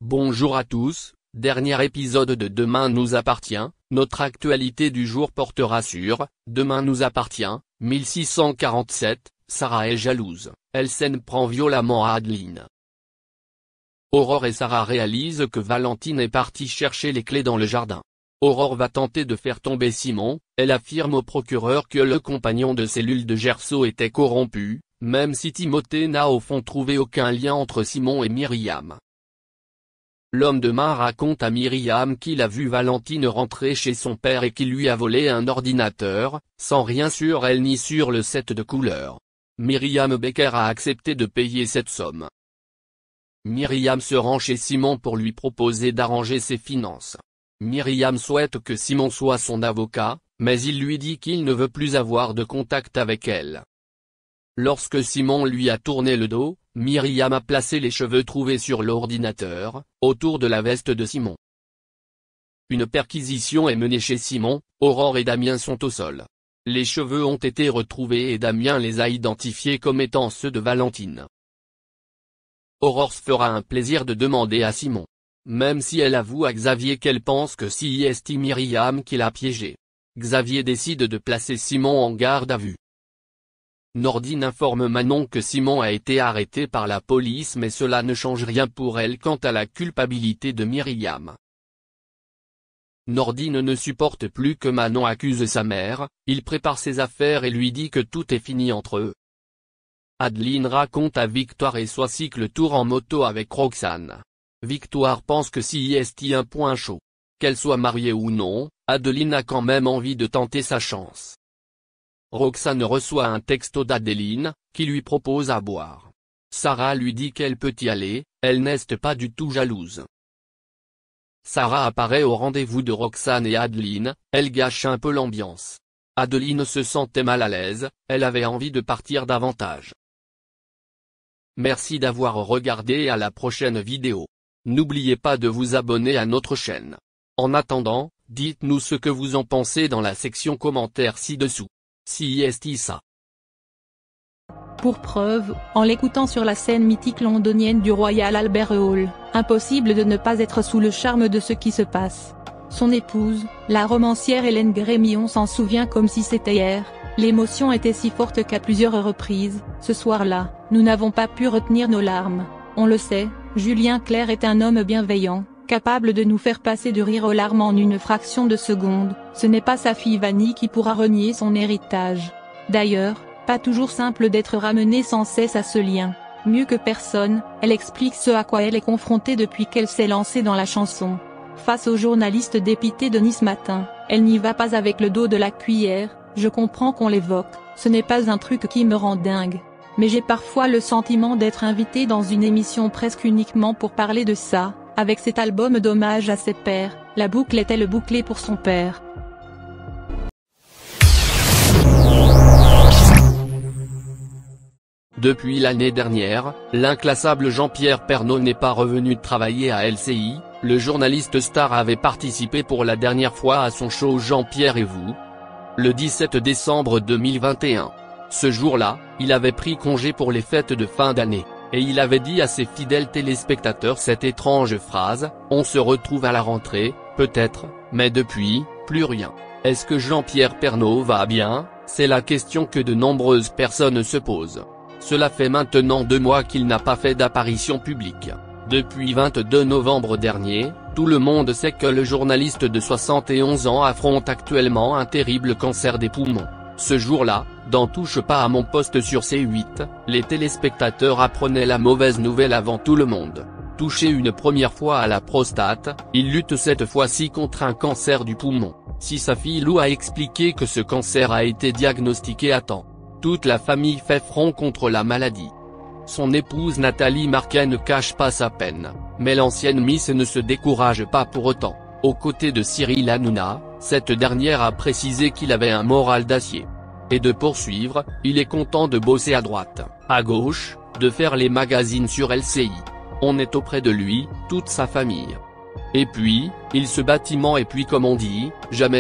Bonjour à tous, dernier épisode de Demain nous appartient, notre actualité du jour portera sur « Demain nous appartient », 1647, Sarah est jalouse, elle s'en prend violemment à Adeline. Aurore et Sarah réalisent que Valentine est partie chercher les clés dans le jardin. Aurore va tenter de faire tomber Simon, elle affirme au procureur que le compagnon de cellule de Gerso était corrompu, même si Timothée n'a au fond trouvé aucun lien entre Simon et Myriam. L'homme de main raconte à Myriam qu'il a vu Valentine rentrer chez son père et qu'il lui a volé un ordinateur, sans rien sur elle ni sur le set de couleurs. Myriam Becker a accepté de payer cette somme. Myriam se rend chez Simon pour lui proposer d'arranger ses finances. Myriam souhaite que Simon soit son avocat, mais il lui dit qu'il ne veut plus avoir de contact avec elle. Lorsque Simon lui a tourné le dos, Myriam a placé les cheveux trouvés sur l'ordinateur, autour de la veste de Simon. Une perquisition est menée chez Simon, Aurore et Damien sont au sol. Les cheveux ont été retrouvés et Damien les a identifiés comme étant ceux de Valentine. Aurore se fera un plaisir de demander à Simon. Même si elle avoue à Xavier qu'elle pense que c'est Myriam qui l'a piégé. Xavier décide de placer Simon en garde à vue. Nordine informe Manon que Simon a été arrêté par la police mais cela ne change rien pour elle quant à la culpabilité de Myriam. Nordine ne supporte plus que Manon accuse sa mère, il prépare ses affaires et lui dit que tout est fini entre eux. Adeline raconte à Victoire et soit cycle tour en moto avec Roxane. Victoire pense que c'est un point chaud. Qu'elle soit mariée ou non, Adeline a quand même envie de tenter sa chance. Roxane reçoit un texto d'Adeline, qui lui propose à boire. Sarah lui dit qu'elle peut y aller, elle n'est pas du tout jalouse. Sarah apparaît au rendez-vous de Roxane et Adeline, elle gâche un peu l'ambiance. Adeline se sentait mal à l'aise, elle avait envie de partir davantage. Merci d'avoir regardé et à la prochaine vidéo. N'oubliez pas de vous abonner à notre chaîne. En attendant, dites-nous ce que vous en pensez dans la section commentaires ci-dessous. Si ça. Pour preuve, en l'écoutant sur la scène mythique londonienne du Royal Albert Hall, impossible de ne pas être sous le charme de ce qui se passe. Son épouse, la romancière Hélène Grémillon s'en souvient comme si c'était hier, l'émotion était si forte qu'à plusieurs reprises, ce soir-là, nous n'avons pas pu retenir nos larmes. On le sait, Julien Clerc est un homme bienveillant, capable de nous faire passer de rire aux larmes en une fraction de seconde, ce n'est pas sa fille Vannie qui pourra renier son héritage. D'ailleurs, pas toujours simple d'être ramenée sans cesse à ce lien. Mieux que personne, elle explique ce à quoi elle est confrontée depuis qu'elle s'est lancée dans la chanson. Face aux journalistes dépités de Nice Matin, elle n'y va pas avec le dos de la cuillère, je comprends qu'on l'évoque, ce n'est pas un truc qui me rend dingue. Mais j'ai parfois le sentiment d'être invitée dans une émission presque uniquement pour parler de ça. Avec cet album d'hommage à ses pères, la boucle est-elle bouclée pour son père? Depuis l'année dernière, l'inclassable Jean-Pierre Pernaut n'est pas revenu travailler à LCI, le journaliste star avait participé pour la dernière fois à son show Jean-Pierre et vous, le 17 décembre 2021. Ce jour-là, il avait pris congé pour les fêtes de fin d'année. Et il avait dit à ses fidèles téléspectateurs cette étrange phrase, « On se retrouve à la rentrée, peut-être, mais depuis, plus rien ». Est-ce que Jean-Pierre Pernaut va bien? C'est la question que de nombreuses personnes se posent. Cela fait maintenant 2 mois qu'il n'a pas fait d'apparition publique. Depuis 22 novembre dernier, tout le monde sait que le journaliste de 71 ans affronte actuellement un terrible cancer des poumons. Ce jour-là, dans Touche pas à mon poste sur C8, les téléspectateurs apprenaient la mauvaise nouvelle avant tout le monde. Touché une première fois à la prostate, il lutte cette fois-ci contre un cancer du poumon. Si sa fille Lou a expliqué que ce cancer a été diagnostiqué à temps. Toute la famille fait front contre la maladie. Son épouse Nathalie Marquet ne cache pas sa peine, mais l'ancienne Miss ne se décourage pas pour autant. Aux côtés de Cyril Hanouna, cette dernière a précisé qu'il avait un moral d'acier. Et de poursuivre, il est content de bosser à droite, à gauche, de faire les magazines sur LCI. On est auprès de lui, toute sa famille. Et puis, il se bâtiment et puis comme on dit, jamais